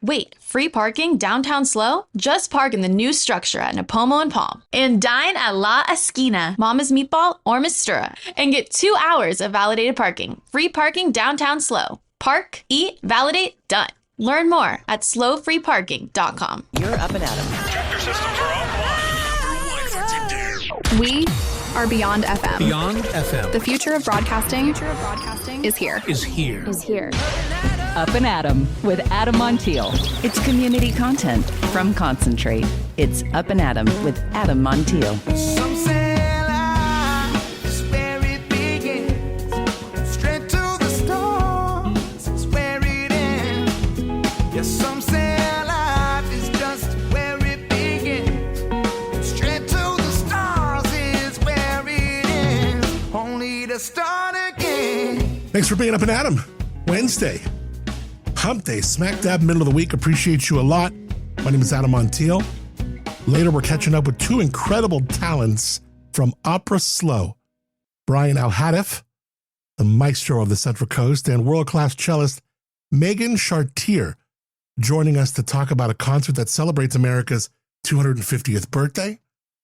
Wait, free parking downtown SLO? Just park in the new structure at Napomo and Palm. And dine at La Esquina, Mama's Meatball or Mistura. And get 2 hours of validated parking. Free parking downtown SLO. Park, eat, validate, done. Learn more at slowfreeparking.com. You're up and at 'em. Tractor systems are offline. We are Beyond FM. Beyond FM. The future of broadcasting is here. Is here. Up and at 'em with Adam Montiel. It's community content from Concentrate. It's Up and at 'em with Adam Montiel. Some say life is where it begins. Straight to the stars is where it ends. Yes, some say life is just where it begins. Straight to the stars is where it ends. Only to start again. Thanks for being Up and at 'em. Wednesday. Hump Day, smack dab middle of the week. Appreciate you a lot. My name is Adam Montiel. Later, we're catching up with two incredible talents from Opera SLO. Brian Alhadeff, the Maestro of the Central Coast, and world-class cellist Megan Chartier, joining us to talk about a concert that celebrates America's 250th birthday,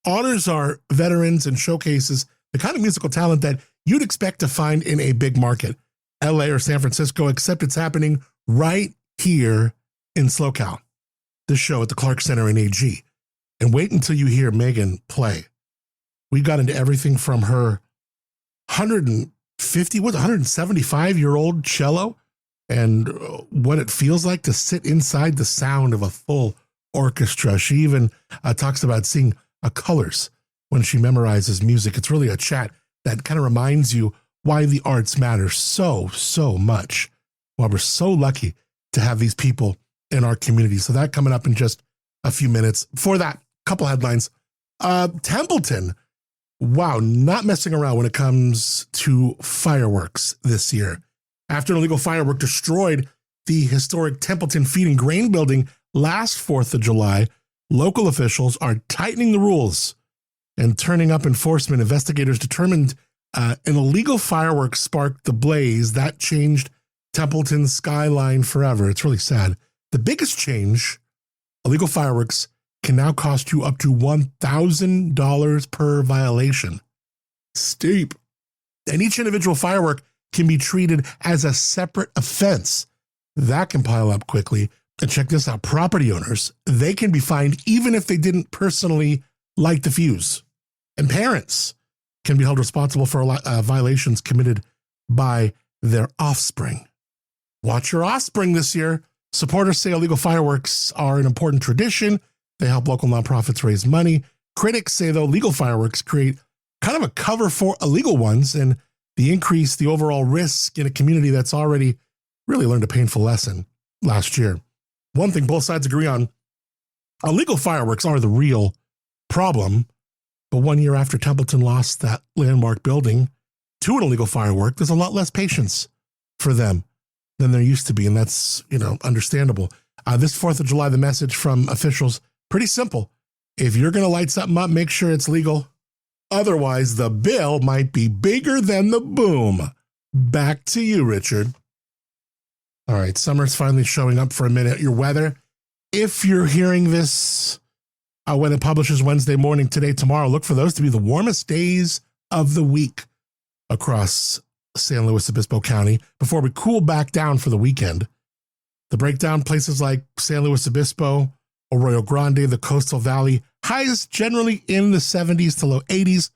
honors our veterans, and showcases the kind of musical talent that you'd expect to find in a big market, LA or San Francisco, except it's happening right here in SLOCAL, this show at the Clark Center in AG. And wait until you hear Megan play. We got into everything from her 175-year-old cello and what it feels like to sit inside the sound of a full orchestra. She even talks about seeing colors when she memorizes music. It's really a chat that kind of reminds you why the arts matter so much. Well, we're so lucky to have these people in our community. So that coming up in just a few minutes. Before that, couple headlines. Templeton, wow, not messing around when it comes to fireworks this year. After an illegal firework destroyed the historic Templeton Feed and Grain building last 4th of July, local officials are tightening the rules and turning up enforcement. Investigators determined an illegal firework sparked the blaze that changed Templeton's skyline forever. It's really sad. The biggest change, illegal fireworks can now cost you up to $1,000 per violation. Steep. And each individual firework can be treated as a separate offense. That can pile up quickly. And check this out, property owners, they can be fined even if they didn't personally light the fuse. And parents can be held responsible for violations committed by their offspring. Watch your offspring this year. Supporters say illegal fireworks are an important tradition. They help local nonprofits raise money. Critics say, though, legal fireworks create kind of a cover for illegal ones, and the increase the overall risk in a community that's already really learned a painful lesson last year. One thing both sides agree on, illegal fireworks are the real problem. But 1 year after Templeton lost that landmark building to an illegal firework, there's a lot less patience for them than there used to be, and that's, understandable. This 4th of July, the message from officials, pretty simple. If you're going to light something up, make sure it's legal. Otherwise, the bill might be bigger than the boom. Back to you, Richard. All right, summer's finally showing up for a minute. Your weather, if you're hearing this when it publishes Wednesday morning, today, tomorrow, look for those to be the warmest days of the week across San Luis Obispo County before we cool back down for the weekend. The breakdown, places like San Luis Obispo, Arroyo Grande, the Coastal Valley, highs generally in the 70s to low 80s.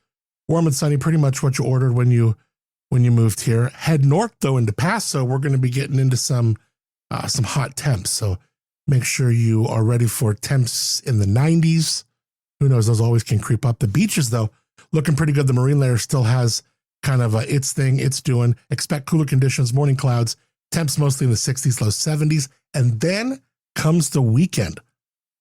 Warm and sunny, pretty much what you ordered when you moved here. Head north, though, into Paso, we're going to be getting into some hot temps. So make sure you are ready for temps in the 90s. Who knows, those always can creep up. The beaches, though, looking pretty good. The marine layer still has kind of its thing it's doing. Expect cooler conditions, morning clouds, temps mostly in the 60s, low 70s. And then comes the weekend.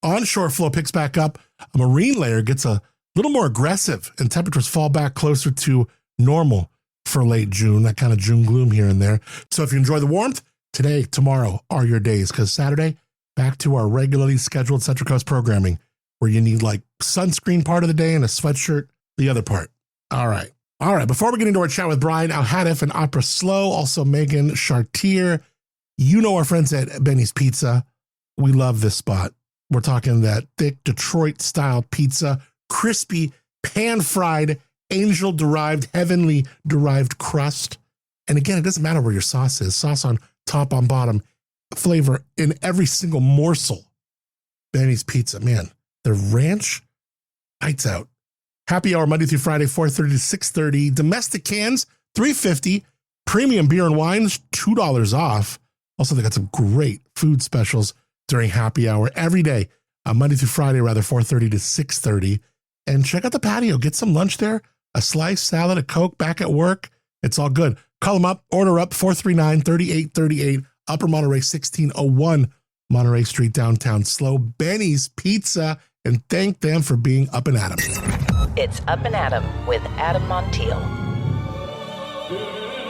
Onshore flow picks back up. A marine layer gets a little more aggressive and temperatures fall back closer to normal for late June, that kind of June gloom here and there. So if you enjoy the warmth, today, tomorrow are your days, because Saturday, back to our regularly scheduled Central Coast programming where you need like sunscreen part of the day and a sweatshirt the other part. All right. Before we get into our chat with Brian Alhadeff and Opera SLO, also Megan Chartier, you know our friends at Benny's Pizza. we love this spot. We're talking that thick Detroit-style pizza, crispy, pan-fried, angel-derived, heavenly-derived crust. And again, it doesn't matter where your sauce is. Sauce on top, on bottom, flavor in every single morsel. Benny's Pizza, man, the ranch, lights out. Happy hour Monday through Friday, 4:30 to 6:30. Domestic cans, $3.50. Premium beer and wines, $2 off. Also, they got some great food specials during happy hour every day, Monday through Friday, rather, 4:30 to 6:30. And check out the patio. Get some lunch there, a slice, salad, a Coke, back at work. It's all good. Call them up, order up, 439-3838, Upper Monterey, 1601 Monterey Street, downtown SLO. Benny's Pizza, and thank them for being up and at 'em. It's Up and Adam with Adam Montiel.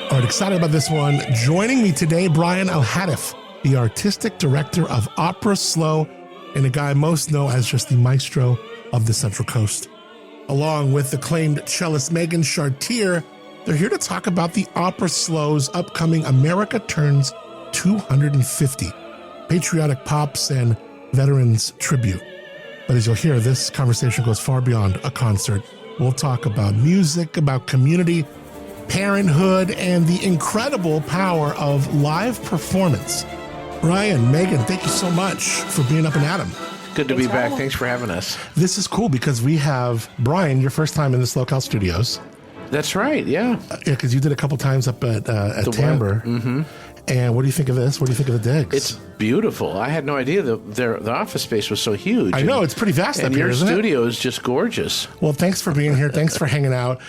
All right, excited about this one. Joining me today, Brian Al-Hadif, the artistic director of Opera SLO, and a guy most know as just the maestro of the Central Coast. Along with acclaimed cellist Megan Chartier, they're here to talk about the Opera SLO's upcoming America Turns 250, Patriotic Pops and Veterans Tribute. But as you'll hear, this conversation goes far beyond a concert. We'll talk about music, about community, parenthood, and the incredible power of live performance. Brian, Megan, thank you so much for being up and at 'em. Good to be back. Thanks for having us. This is cool because we have, Brian, your first time in this local studios. That's right. Yeah. Yeah, because you did a couple times up at Timbre. Mm-hmm. And what do you think of this? What do you think of the digs? It's beautiful. I had no idea the office space was so huge. I know, it's pretty vast up and here, your isn't it? studio is just gorgeous. Well, thanks for being here. Thanks for hanging out.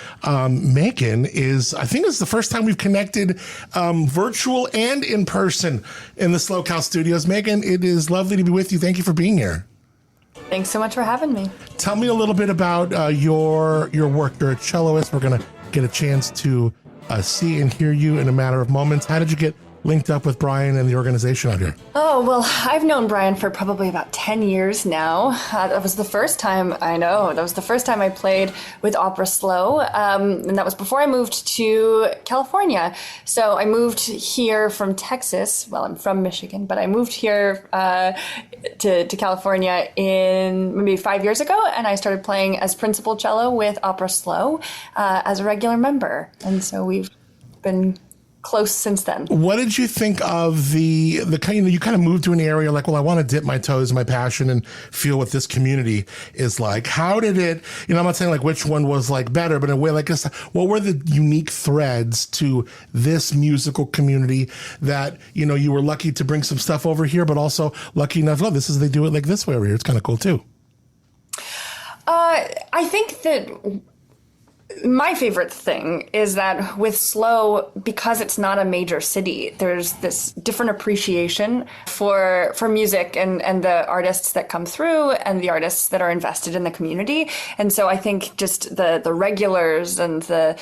Megan I think it's the first time we've connected virtual and in person in the SLO Cal studios. Megan, it is lovely to be with you. Thank you for being here. Thanks so much for having me. Tell me a little bit about your work. You're a celloist. We're going to get a chance to see and hear you in a matter of moments. How did you get linked up with Brian and the organization out here? Oh, well, I've known Brian for probably about 10 years now. That was the first time I played with Opera SLO. And that was before I moved to California. So I moved here from Texas. Well, I'm from Michigan, but I moved here to California in maybe 5 years ago. And I started playing as principal cello with Opera SLO as a regular member. And so we've been close since then. What did you think of the kind of, you kind of moved to an area like, well, I want to dip my toes in my passion and feel what this community is like. How did it, I'm not saying like which one was like better, but in a way like this, what were the unique threads to this musical community that, you were lucky to bring some stuff over here, but also lucky enough, they do it like this way over here. It's kind of cool too. I think that my favorite thing is that with SLO, because it's not a major city, there's this different appreciation for music and the artists that come through and the artists that are invested in the community. And so I think just the regulars and the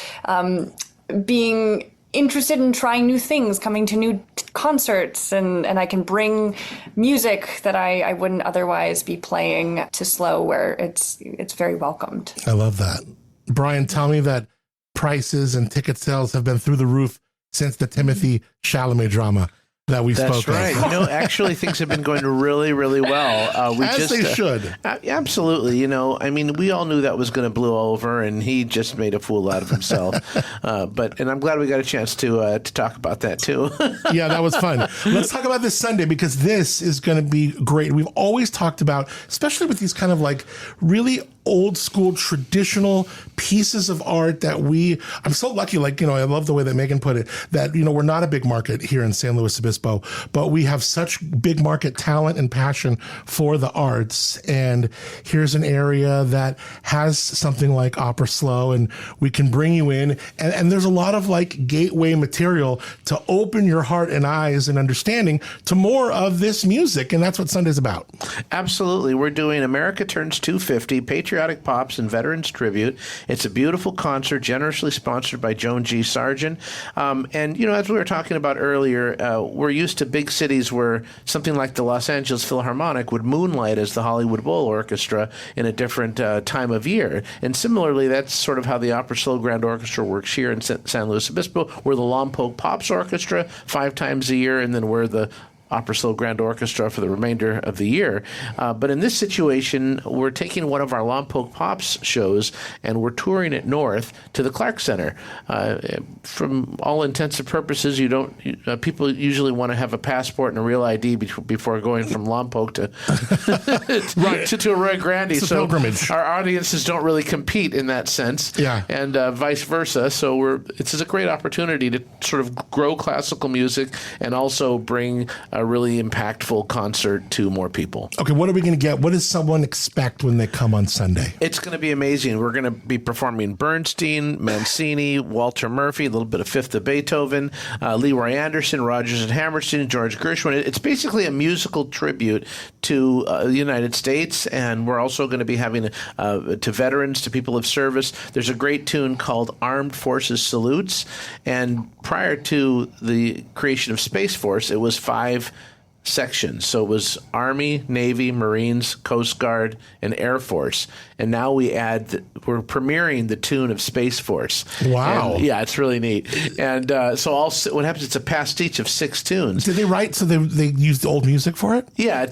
being interested in trying new things, coming to new concerts, and I can bring music that I wouldn't otherwise be playing to SLO, where it's very welcomed. I love that. Brian, tell me that prices and ticket sales have been through the roof since the Timothy Chalamet drama that we spoke of. That's right. Actually, things have been going really, really well. They should. Absolutely. We all knew that was going to blow over, and he just made a fool out of himself. And I'm glad we got a chance to talk about that too. Yeah, that was fun. Let's talk about this Sunday, because this is going to be great. We've always talked about, especially with these kind of like really old school traditional pieces of art that I'm so lucky, I love the way that Megan put it, that, we're not a big market here in San Luis Obispo, but we have such big market talent and passion for the arts. And here's an area that has something like Opera SLO, and we can bring you in. And there's a lot of like gateway material to open your heart and eyes and understanding to more of this music. And that's what Sunday's about. Absolutely. We're doing America Turns 250, Patriotic Pops and Veterans Tribute. It's a beautiful concert, generously sponsored by Joan G. Sargent. As we were talking about earlier, we're used to big cities where something like the Los Angeles Philharmonic would moonlight as the Hollywood Bowl Orchestra in a different time of year. And similarly, that's sort of how the Opera SLO Grand Orchestra works here in San Luis Obispo. We're the Lompoc Pops Orchestra 5 times a year, and then we're the Opera Slow Grand Orchestra for the remainder of the year. But in this situation, we're taking one of our Lompoc Pops shows and we're touring it north to the Clark Center. From all intents and purposes, you don't. People usually want to have a passport and a real ID before going from Lompoc to Arroyo Grande. It's a pilgrimage. Our audiences don't really compete in that sense, and vice versa. So it's a great opportunity to sort of grow classical music and also bring a really impactful concert to more people. Okay, what are we going to get? What does someone expect when they come on Sunday? It's going to be amazing. We're going to be performing Bernstein, Mancini, Walter Murphy, a little bit of Fifth of Beethoven, Leroy Anderson, Rodgers and Hammerstein, George Gershwin. It's basically a musical tribute to the United States, and we're also going to be having to veterans, to people of service. There's a great tune called Armed Forces Salutes, and prior to the creation of Space Force, it was 5 sections. So it was Army, Navy, Marines, Coast Guard, and Air Force. And now we're premiering the tune of Space Force. Wow. And, yeah, it's really neat. And what happens, it's a pastiche of 6 tunes. Did they write, so they used the old music for it? Yeah,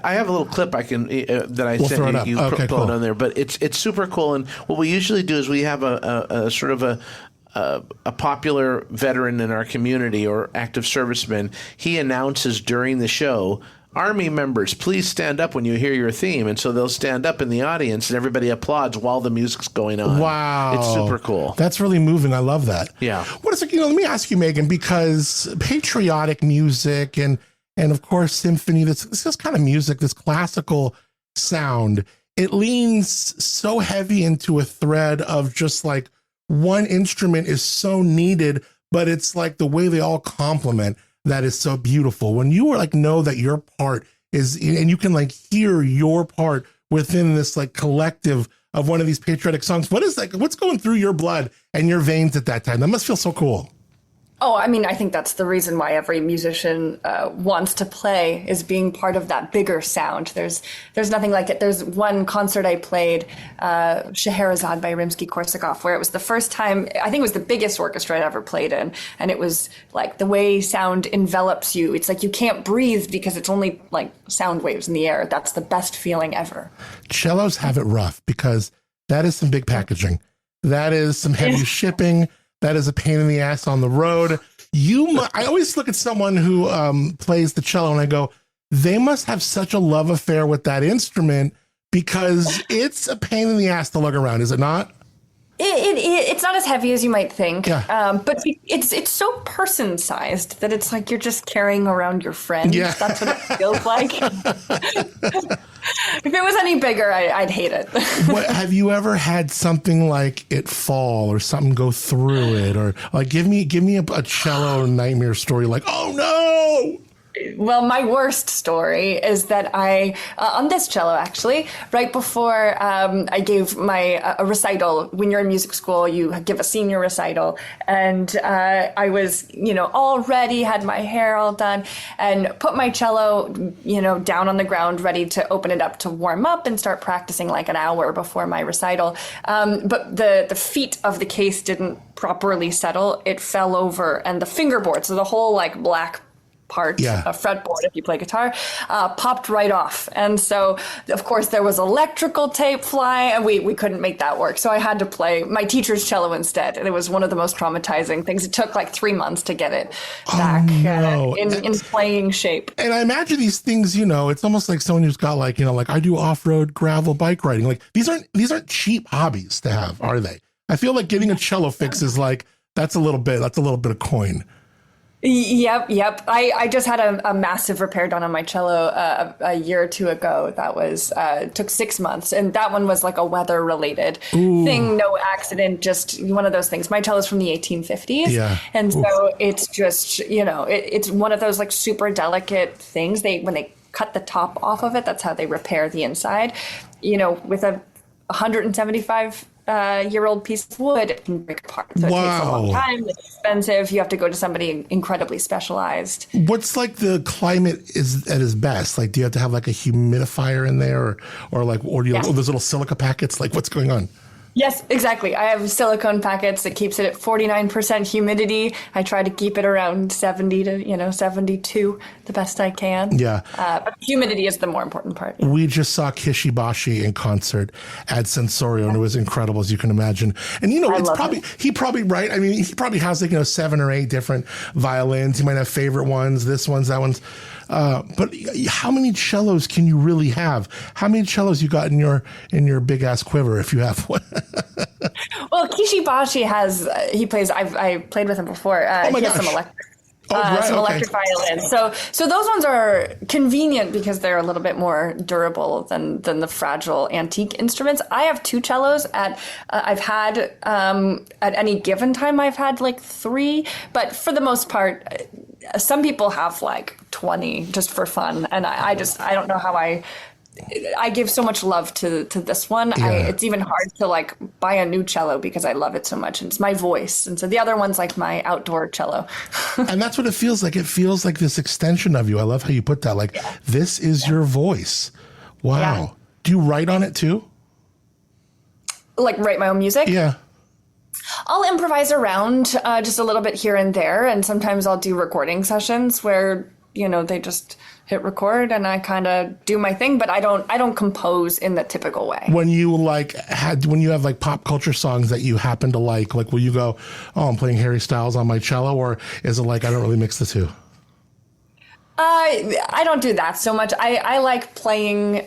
I have a little clip I can that I sent you. You okay, pull cool. it on there. But it's super cool. And what we usually do is we have a sort of a popular veteran in our community or active serviceman. He announces during the show, Army members, please stand up when you hear your theme. And so they'll stand up in the audience and everybody applauds while the music's going on. Wow. It's super cool. That's really moving. I love that. Yeah. What is it? Let me ask you, Megan, because patriotic music and of course symphony, this kind of music, this classical sound, it leans so heavy into a thread of just like one instrument is so needed, but it's like the way they all complement that is so beautiful. When you know that your part is, and you can like hear your part within this like collective of one of these patriotic songs, what's going through your blood and your veins at that time? That must feel so cool. Oh, I mean, I think that's the reason why every musician wants to play, is being part of that bigger sound. There's nothing like it. There's one concert I played, Scheherazade by Rimsky-Korsakov, where it was the first time, I think it was the biggest orchestra I'd ever played in. And it was like the way sound envelops you. It's like you can't breathe because it's only like sound waves in the air. That's the best feeling ever. Cellos have it rough because that is some big packaging. That is some heavy shipping. That is a pain in the ass on the road. I always look at someone who plays the cello and I go, they must have such a love affair with that instrument because it's a pain in the ass to lug around, is it not? It's not as heavy as you might think, yeah. But it's so person-sized that it's like you're just carrying around your friend. Yeah. That's what it feels like. If it was any bigger, I'd hate it. Have you ever had something like it fall or something go through it, or like give me a cello nightmare story? Like, oh no. Well, my worst story is that I, on this cello actually, right before I gave my a recital, when you're in music school, you give a senior recital, and I was, all ready, had my hair all done, and put my cello, down on the ground, ready to open it up to warm up and start practicing like an hour before my recital. But the feet of the case didn't properly settle. It fell over, and the fingerboard, so the whole like black part, a fretboard if you play guitar, popped right off. And so, of course, there was electrical tape fly, and we couldn't make that work. So I had to play my teacher's cello instead. And it was one of the most traumatizing things. It took like 3 months to get it back in playing shape. And I imagine these things, it's almost like someone who's got like I do off-road gravel bike riding. Like these aren't cheap hobbies to have, are they? I feel like getting a cello fix is like, that's a little bit of coin. Yep. I just had a massive repair done on my cello a year or two ago. That was took 6 months, and that one was like a weather related thing, no accident, just one of those things. My cello's from the 1850s, and so it's just it's one of those like super delicate things. When they cut the top off of it, that's how they repair the inside. With a 175 year-old piece of wood, it can break apart. So it takes a long time. It's expensive. You have to go to somebody incredibly specialized. What's like the climate is at its best? Like, do you have to have like a humidifier in there, or do you have those little silica packets? Like, what's going on? Yes, exactly. I have silicone packets that keeps it at 49% humidity. I try to keep it around 70 to 72 the best I can. Yeah. But humidity is the more important part. We just saw Kishibashi in concert at Sensorio, and it was incredible, as you can imagine. And he probably right. I mean, he probably has 7 or 8 different violins. He might have favorite ones, this one's, that one's. But how many cellos can you really have? How many cellos you got in your big ass quiver, if you have one? Well, Kishibashi he plays. I played with him before. Oh my he gosh. has some electric. Right, some okay. electric violins. So those ones are convenient because they're a little bit more durable than the fragile antique instruments. I have 2 cellos I've had at any given time. I've had 3, but for the most part, some people have 20 just for fun, and I don't know how I give so much love to this one. Yeah. It's even hard to buy a new cello because I love it so much, and it's my voice. And so the other one's my outdoor cello. And that's what it feels like. It feels like this extension of you. I love how you put that. This is your voice. Wow. Yeah. Do you write on it too? Write my own music? Yeah. I'll improvise around just a little bit here and there, and sometimes I'll do recording sessions where they just hit record and I kind of do my thing, but I don't compose in the typical way. When you have pop culture songs that you happen to like, will you go, oh, I'm playing Harry Styles on my cello, or is it I don't really mix the two? I don't do that so much. I like playing.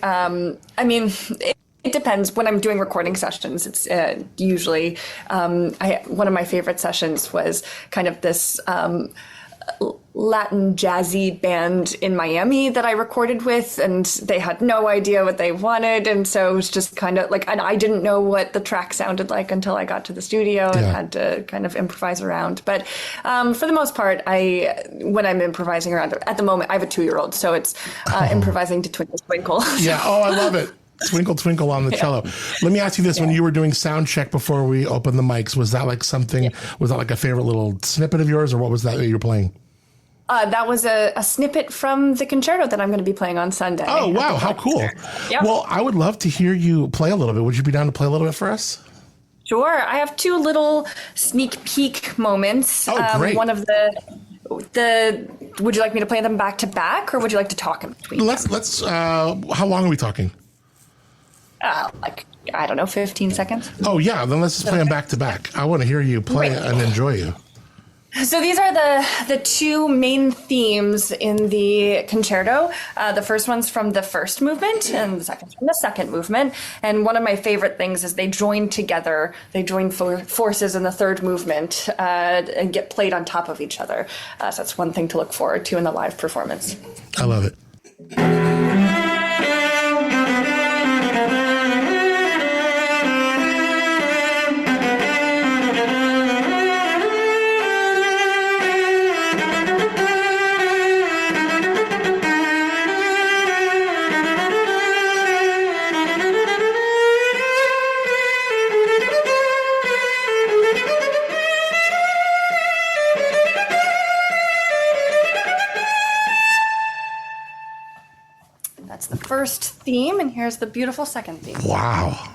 It depends. When I'm doing recording sessions, it's usually one of my favorite sessions was kind of this Latin jazzy band in Miami that I recorded with, and they had no idea what they wanted, and so it was just kind of and I didn't know what the track sounded like until I got to the studio and had to kind of improvise around. But for the most part, when I'm improvising around, at the moment I have a 2-year-old, so it's improvising to Twinkle Twinkle. Yeah. Oh, I love it. Twinkle Twinkle on the cello. Let me ask you this: when you were doing sound check before we opened the mics, was that something? Was that a favorite little snippet of yours, or what was that you were playing? That was a snippet from the concerto that I'm going to be playing on Sunday. Oh, wow. How cool. Yep. Well, I would love to hear you play a little bit. Would you be down to play a little bit for us? Sure. I have 2 little sneak peek moments. Oh, great. One of would you like me to play them back to back, or would you like to talk in between? Let's how long are we talking? I don't know, 15 seconds. Oh, yeah. Then let's just play them back to back. I want to hear you play and enjoy you. So these are the 2 main themes in the concerto. The first one's from the first movement, and the second's from the second movement. And one of my favorite things is they join together. They join forces in the third movement and get played on top of each other. So that's one thing to look forward to in the live performance. I love it. That's the first theme, and here's the beautiful second theme. Wow.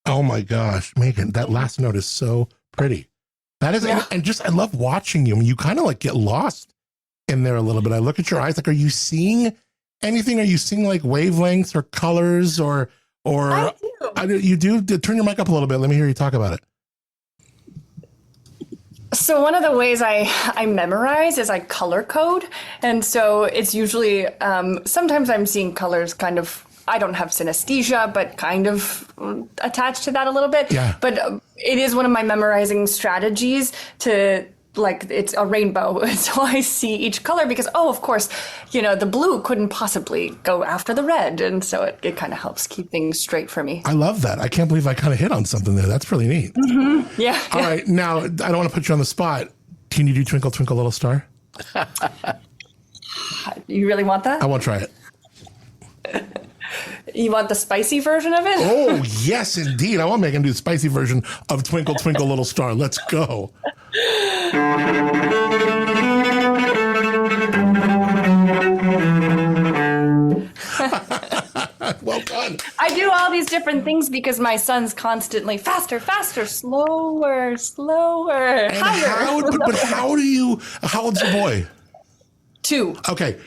Oh my gosh, Megan, that last note is so pretty. That is, and just, I love watching you. I mean, you kind of get lost in there a little bit. I look at your eyes, are you seeing anything? Are you seeing wavelengths or colors or you do? Turn your mic up a little bit. Let me hear you talk about it. So one of the ways I memorize is I color code. And so it's usually, sometimes I'm seeing colors kind of, I don't have synesthesia, but kind of attached to that a little bit. Yeah. But it is one of my memorizing strategies to like it's a rainbow. So I see each color because, oh, of course, the blue couldn't possibly go after the red. And so it kind of helps keep things straight for me. I love that. I can't believe I kind of hit on something there. That's really neat. Mm-hmm. Yeah. All right. Now, I don't want to put you on the spot. Can you do Twinkle, Twinkle, Little Star? You really want that? I won't try it. You want the spicy version of it? Oh, yes, indeed. I want Megan to do the spicy version of Twinkle, Twinkle, Little Star. Let's go. Well done. I do all these different things because my son's constantly faster, faster, slower, slower, higher. But how old's your boy? 2. Okay.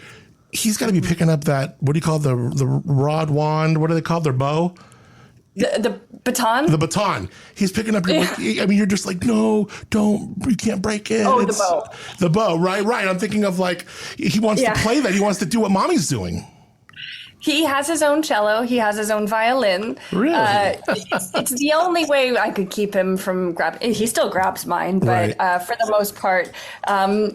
He's got to be picking up that, what do you call the rod wand? What do they call their bow? The baton? The baton. He's picking up your, you're just like, no, don't, you can't break it. Oh, the bow. The bow, right. I'm thinking of like, he wants to play that. He wants to do what mommy's doing. He has his own cello. He has his own violin. Really? It's the only way I could keep him from grabbing. He still grabs mine, but for the most part,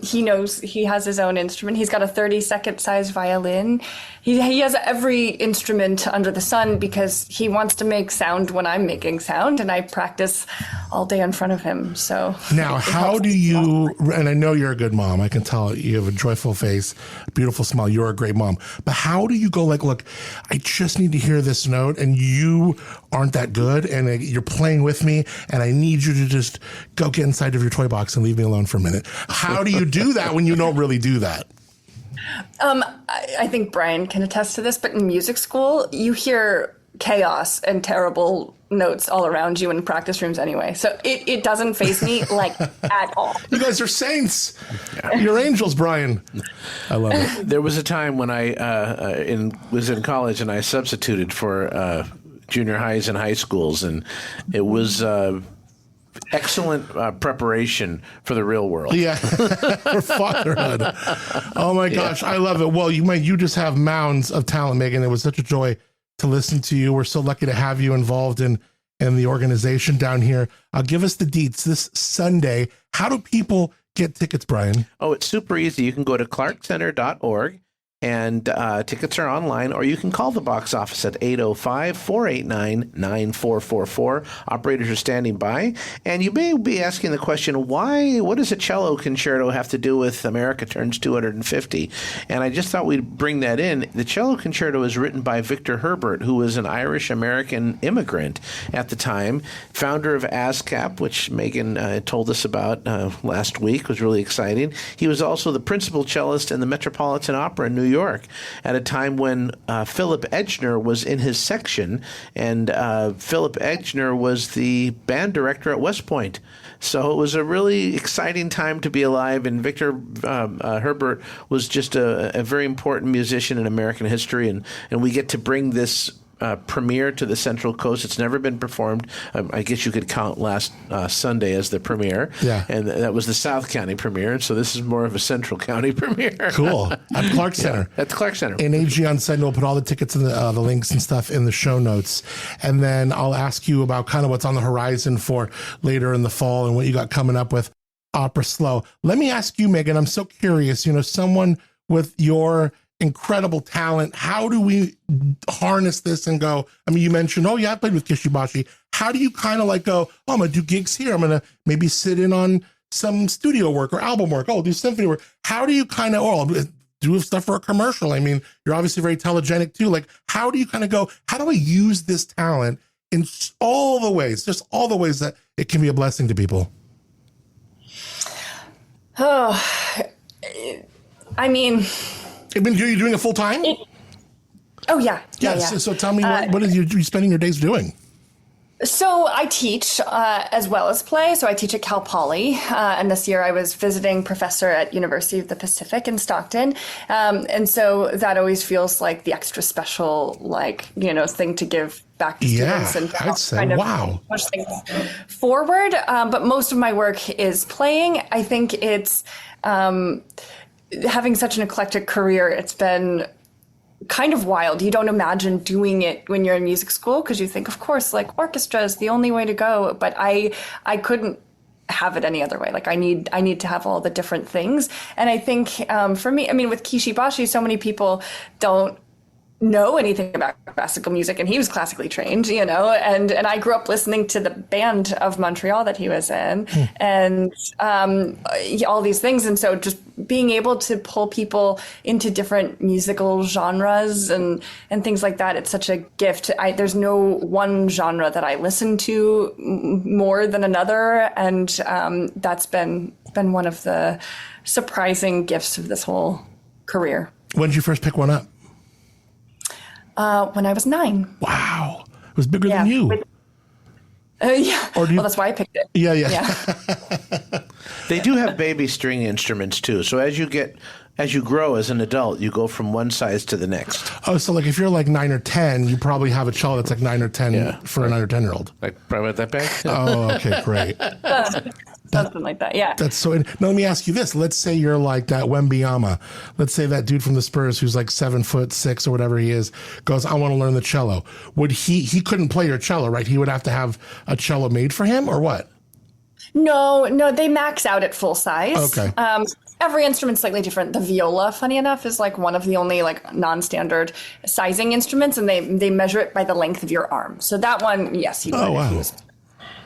he knows he has his own instrument. He's got a 32nd size violin. He has every instrument under the sun because he wants to make sound when I'm making sound, and I practice all day in front of him. So now, how do you? And I know you're a good mom. I can tell you have a joyful face, a beautiful smile. You're a great mom. But how do you go like, look, I just need to hear this note, and you aren't that good, and you're playing with me, and I need you to just go get inside of your toy box and leave me alone for a minute. How do you do that when you don't really do that? I think Brian can attest to this, but in music school, you hear chaos and terrible notes all around you in practice rooms anyway. So it doesn't faze me like at all. You guys are saints. Yeah. You're angels, Brian. I love it. There was a time when I was in college and I substituted for junior highs and high schools, and it was excellent preparation for the real world. Yeah, for fatherhood. Oh my gosh, I love it. Well, you just have mounds of talent, Megan. It was such a joy to listen to you. We're so lucky to have you involved in the organization down here. Give us the deets this Sunday. How do people get tickets, Brian? Oh, it's super easy. You can go to clarkcenter.org. And tickets are online, or you can call the box office at 805-489-9444. Operators are standing by. And you may be asking the question, what does a cello concerto have to do with America Turns 250? And I just thought we'd bring that in. The cello concerto is written by Victor Herbert, who was an Irish-American immigrant at the time, founder of ASCAP, which Megan told us about last week. It was really exciting. He was also the principal cellist in the Metropolitan Opera in New York at a time when Philip Edgner was in his section, and Philip Edgner was the band director at West Point. So it was a really exciting time to be alive, and Victor Herbert was just a very important musician in American history, and we get to bring this premiere to the Central Coast. It's never been performed. I guess you could count last Sunday as the premiere. Yeah. And that was the South County premiere. So this is more of a Central County premiere. Cool. At Clark Center. Yeah, at the Clark Center. And AG on site, we'll put all the tickets and the links and stuff in the show notes. And then I'll ask you about kind of what's on the horizon for later in the fall and what you got coming up with Opera SLO. Let me ask you, Megan, I'm so curious, someone with your incredible talent, how do we harness this and go, you mentioned, oh yeah, I played with Kishibashi. How do you kind of like go, oh, I'm going to do gigs here. I'm going to maybe sit in on some studio work or album work. Oh, do symphony work. How do you kind of, do stuff for a commercial? You're obviously very telegenic too. Like, how do you kind of go, how do I use this talent in all the ways, just all the ways that it can be a blessing to people? Oh, You're doing it full time? Oh, yeah. Yeah. So tell me, what are you spending your days doing? So I teach as well as play. So I teach at Cal Poly. And this year I was visiting professor at University of the Pacific in Stockton. And so that always feels like the extra special, thing to give back to students and I'd say, kind of wow, push things forward. But most of my work is playing. I think it's having such an eclectic career. It's been kind of wild. You don't imagine doing it when you're in music school because you think, of course, like orchestra is the only way to go. But I couldn't have it any other way. Like I need to have all the different things. And I think for me, I mean, with Kishibashi, so many people don't know anything about classical music, and he was classically trained, you know, and I grew up listening to the band of Montreal that he was in, and all these things. And so just being able to pull people into different musical genres and things like that, it's such a gift. There's no one genre that I listen to more than another, and that's been one of the surprising gifts of this whole career. When did you first pick one up? When I was 9. Wow. It was bigger than you. Yeah. Or Well, that's why I picked it. Yeah. They do have baby string instruments too. So as you grow as an adult, you go from one size to the next. Oh, so like if you're like 9 or 10, you probably have a cello that's like 9 or 10 for a 9 or 10-year-old. Like probably about that big. Oh, okay, great. Something like that, yeah. That's so. Now let me ask you this: let's say you're like that Wembanyama. Let's say that dude from the Spurs who's like 7'6" or whatever he is goes, "I want to learn the cello." Would he couldn't play your cello, right? He would have to have a cello made for him, or what? No, they max out at full size. Okay. Every instrument's slightly different. The viola, funny enough, is like one of the only like non-standard sizing instruments, and they measure it by the length of your arm. So that one, yes, you would. Oh, wow. If he was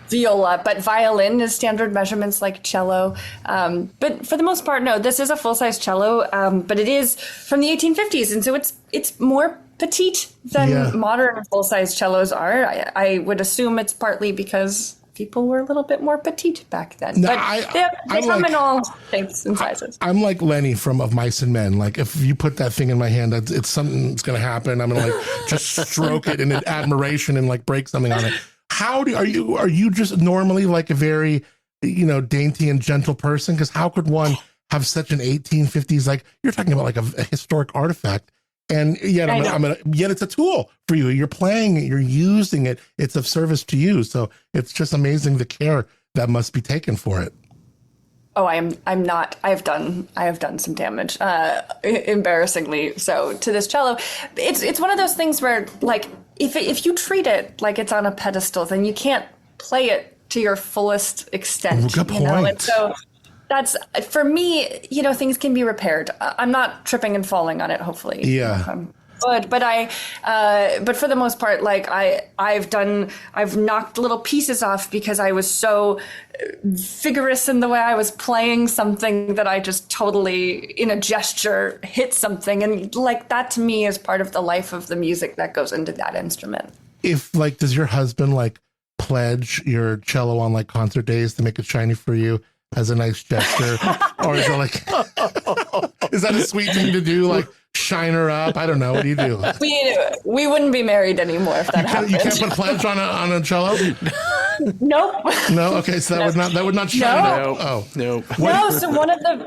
viola, but violin is standard measurements like cello. But for the most part, no, this is a full-size cello, but it is from the 1850s, and so it's more petite than modern full-size cellos are. I would assume it's partly because people were a little bit more petite back then. No, but they come in all shapes and sizes. I'm like Lenny from Of Mice and Men. Like if you put that thing in my hand, it's something that's going to happen. I'm going to like just stroke it in admiration and like break something on it. Are you just normally like a very, dainty and gentle person? Because how could one have such an 1850s, like you're talking about like a historic artifact, and yet yet it's a tool for you. You're playing it, you're using it. It's of service to you. So it's just amazing the care that must be taken for it. Oh, I'm not. I have done some damage, embarrassingly so, to this cello. It's one of those things where, like, if you treat it like it's on a pedestal, then you can't play it to your fullest extent. Good point. And so that's, for me, things can be repaired. I'm not tripping and falling on it, hopefully. Yeah. But for the most part, like I've knocked little pieces off because I was so vigorous in the way I was playing something that I just totally, in a gesture, hit something. And like that to me is part of the life of the music that goes into that instrument. If like, does your husband like pledge your cello on like concert days to make it shiny for you as a nice gesture? Or is it like, is that a sweet thing to do? Like, shine her up? I don't know. What do you do? We wouldn't be married anymore if that happened. You can't put a pledge on a cello? Nope. No. Okay, so that would not shine No. up. Oh No. No. So one of the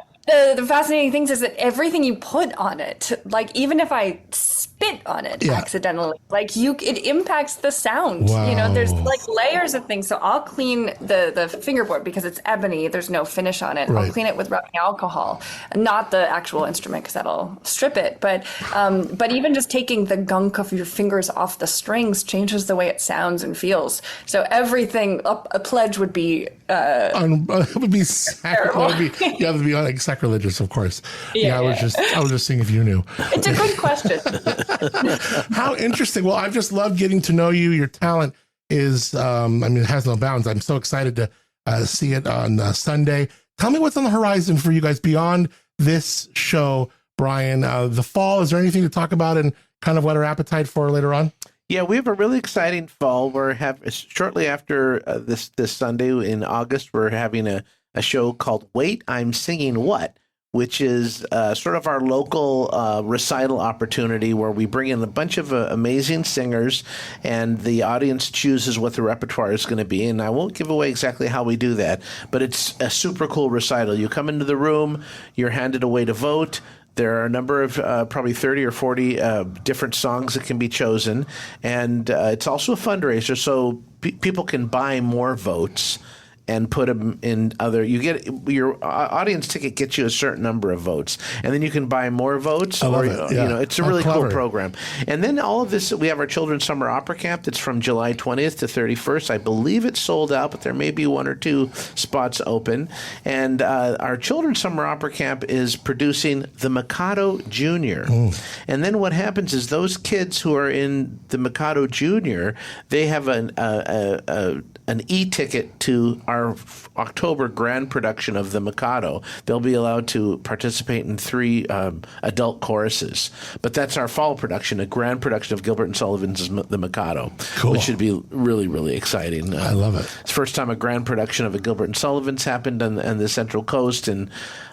fascinating things is that everything you put on it, like even if I spit on it accidentally, like it impacts the sound. Wow. There's like layers of things. So I'll clean the fingerboard because it's ebony. There's no finish on it. Right. I'll clean it with rubbing alcohol, not the actual instrument because that'll strip it. But even just taking the gunk of your fingers off the strings changes the way it sounds and feels. So everything, a pledge would be it would be terrible. That would be like sacrilegious, of course. I was just seeing if you knew. It's a good question. How interesting. Well, I've just loved getting to know you. Your talent is, it has no bounds. I'm so excited to see it on Sunday. Tell me what's on the horizon for you guys beyond this show, Brian. The fall, is there anything to talk about and kind of what our appetite for later on? Yeah, we have a really exciting fall. Shortly after this Sunday in August, we're having a show called Wait, I'm Singing What?, which is sort of our local recital opportunity where we bring in a bunch of amazing singers and the audience chooses what the repertoire is going to be. And I won't give away exactly how we do that, but it's a super cool recital. You come into the room, you're handed a way to vote. There are a number of probably 30 or 40 different songs that can be chosen. And it's also a fundraiser, so people can buy more votes. and put them in other. You get your audience ticket gets you a certain number of votes, and then you can buy more votes. I love it. Yeah. It's a really clever. cool program. And then all of this, we have our Children's Summer Opera Camp that's from July 20th to 31st. I believe it's sold out, but there may be 1 or 2 spots open. And our Children's Summer Opera Camp is producing the Mikado Junior. And then what happens is those kids who are in the Mikado Junior, they have an e-ticket to our October grand production of the Mikado. They'll be allowed to participate in 3 adult choruses. But that's our fall production, a grand production of Gilbert and Sullivan's The Mikado, which should be really, really exciting. I love it. It's the first time a grand production of a Gilbert and Sullivan's happened on the Central Coast, and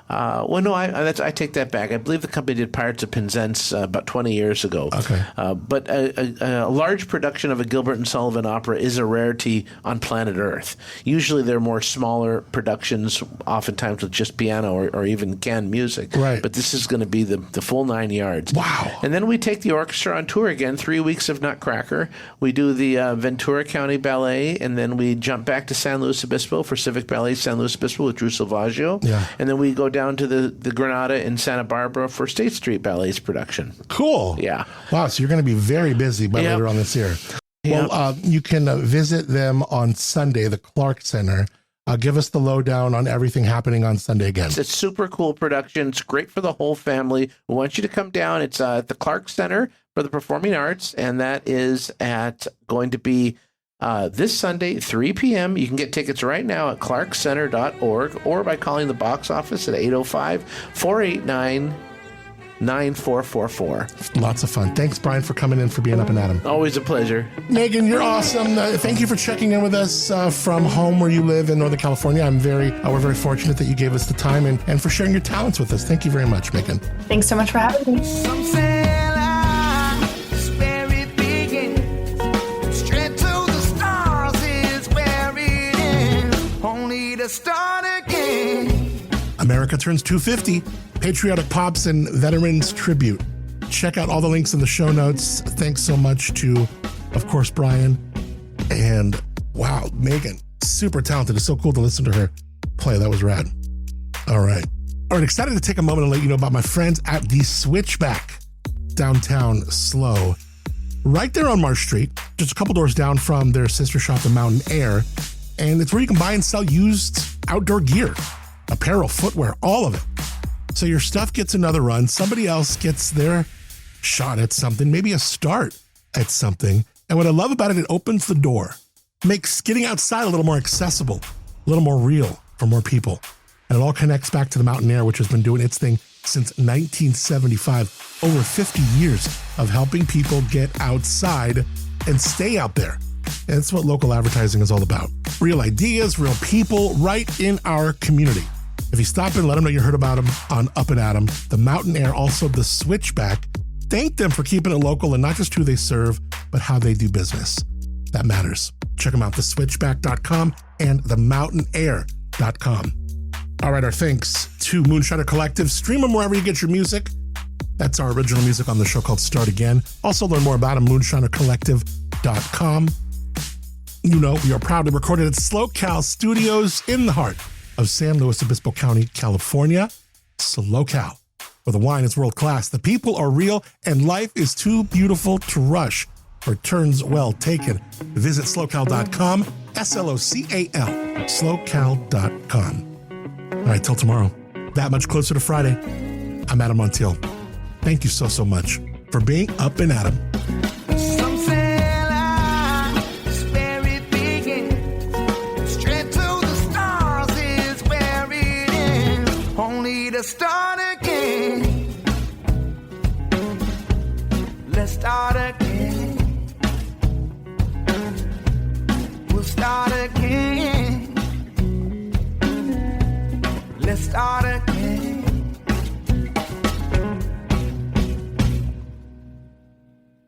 I take that back. I believe the company did Pirates of Penzance about 20 years ago. Okay. But a large production of a Gilbert and Sullivan opera is a rarity on planet Earth. Usually they're more smaller productions, oftentimes with just piano or even canned music. Right. But this is going to be the full 9 yards. Wow. And then we take the orchestra on tour again, 3 weeks of Nutcracker. We do the Ventura County Ballet, and then we jump back to San Luis Obispo for Civic Ballet San Luis Obispo with Drew Silvaggio. Yeah. And then we go down to the Granada in Santa Barbara for State Street Ballet's production. Cool. Yeah. Wow. So you're going to be very busy by later on this year. Well, you can visit them on Sunday, the Clark Center. Give us the lowdown on everything happening on Sunday again. It's a super cool production. It's great for the whole family. We want you to come down. It's at the Clark Center for the Performing Arts, and that is going to be this Sunday, 3 p.m. You can get tickets right now at clarkcenter.org or by calling the box office at 805-489-9444. Lots of fun. Thanks, Brian, for coming in, for being up and at 'em. Always a pleasure. Megan, you're awesome. Thank you for checking in with us from home where you live in Northern California. We're very fortunate that you gave us the time and for sharing your talents with us. Thank you very much, Megan. Thanks so much for having me. Some say life is where it begins. Straight to the stars is where it ends. Only to start again. America turns 250. Patriotic Pops and Veterans Tribute. Check out all the links in the show notes. Thanks so much to, of course, Brian. And wow, Megan, super talented. It's so cool to listen to her play. That was rad. All right. Excited to take a moment and let you know about my friends at the Switchback, downtown SLO. Right there on Marsh Street, just a couple doors down from their sister shop, the Mountain Air. And it's where you can buy and sell used outdoor gear, apparel, footwear, all of it. So your stuff gets another run. Somebody else gets their shot at something, maybe a start at something. And what I love about it, it opens the door, makes getting outside a little more accessible, a little more real for more people. And it all connects back to the Mountain Air, which has been doing its thing since 1975, over 50 years of helping people get outside and stay out there. And that's what local advertising is all about. Real ideas, real people right in our community. If you stop in, let them know you heard about them on Up and At 'em, the Mountain Air, also the Switchback. Thank them for keeping it local and not just who they serve, but how they do business. That matters. Check them out, theswitchback.com and themountainair.com. All right, our thanks to Moonshiner Collective. Stream them wherever you get your music. That's our original music on the show called Start Again. Also learn more about them, moonshinercollective.com. You know, we are proudly recorded at SLOCAL Studios in the heart of San Luis Obispo County, California. SLOCAL, where the wine is world class, the people are real, and life is too beautiful to rush for turns well taken. Visit SLOCAL.com, SLOCAL, SLOCAL.com. All right, till tomorrow, that much closer to Friday, I'm Adam Montiel. Thank you so much for being up and at 'em. Some say life is where it begins. Straight to the stars is where it ends. Only to start again. Let's start again. We'll start again. Let's start again.